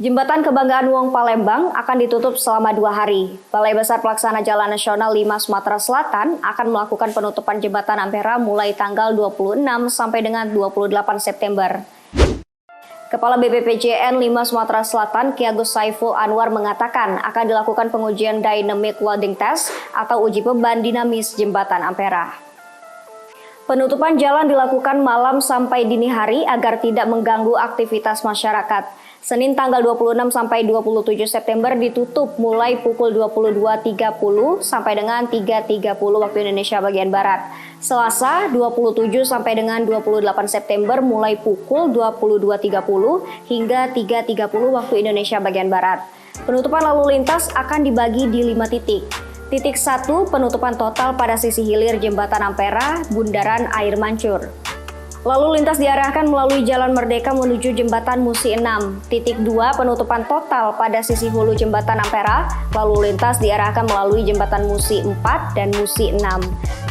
Jembatan Kebanggaan Wong Palembang akan ditutup selama 2 hari. Balai Besar Pelaksana Jalan Nasional 5 Sumatera Selatan akan melakukan penutupan Jembatan Ampera mulai tanggal 26 sampai dengan 28 September. Kepala BPPJN 5 Sumatera Selatan, Ki Agus Saiful Anwar mengatakan akan dilakukan pengujian Dynamic Loading Test atau uji beban dinamis Jembatan Ampera. Penutupan jalan dilakukan malam sampai dini hari agar tidak mengganggu aktivitas masyarakat. Senin tanggal 26 sampai 27 September ditutup mulai pukul 22.30 sampai dengan 3.30 waktu Indonesia bagian Barat. Selasa 27 sampai dengan 28 September mulai pukul 22.30 hingga 3.30 waktu Indonesia bagian Barat. Penutupan lalu lintas akan dibagi di 5 titik. Titik 1, penutupan total pada sisi hilir Jembatan Ampera, Bundaran Air Mancur. Lalu lintas diarahkan melalui Jalan Merdeka menuju Jembatan Musi 6. Titik 2, penutupan total pada sisi hulu Jembatan Ampera. Lalu lintas diarahkan melalui Jembatan Musi 4 dan Musi 6.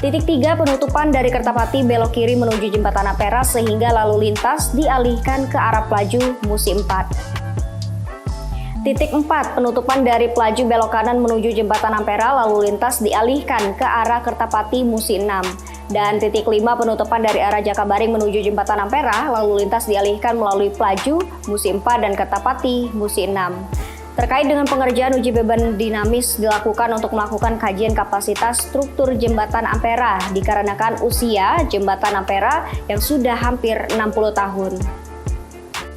Titik 3, penutupan dari Kertapati belok kiri menuju Jembatan Ampera sehingga lalu lintas dialihkan ke arah Pelaju Musi 4. Titik 4, penutupan dari Pelaju belok kanan menuju Jembatan Ampera lalu lintas dialihkan ke arah Kertapati Musi 6. Dan titik 5, penutupan dari arah Jakabaring menuju Jembatan Ampera lalu lintas dialihkan melalui Pelaju, Musi 4 dan Kertapati, Musi 6. Terkait dengan pengerjaan uji beban dinamis dilakukan untuk melakukan kajian kapasitas struktur Jembatan Ampera dikarenakan usia Jembatan Ampera yang sudah hampir 60 tahun.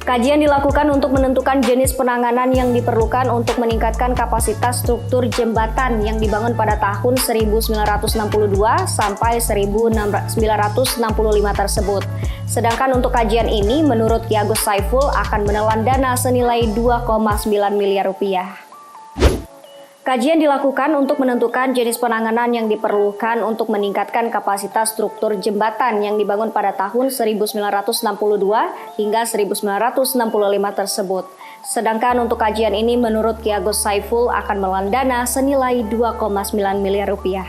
Kajian dilakukan untuk menentukan jenis penanganan yang diperlukan untuk meningkatkan kapasitas struktur jembatan yang dibangun pada tahun 1962 sampai 1965 tersebut. Sedangkan untuk kajian ini, menurut Ki Agus Saiful akan menelan dana senilai 2,9 miliar rupiah. Kajian dilakukan untuk menentukan jenis penanganan yang diperlukan untuk meningkatkan kapasitas struktur jembatan yang dibangun pada tahun 1962 hingga 1965 tersebut. Sedangkan untuk kajian ini menurut Ki Agus Saiful akan menelan dana senilai 2,9 miliar rupiah.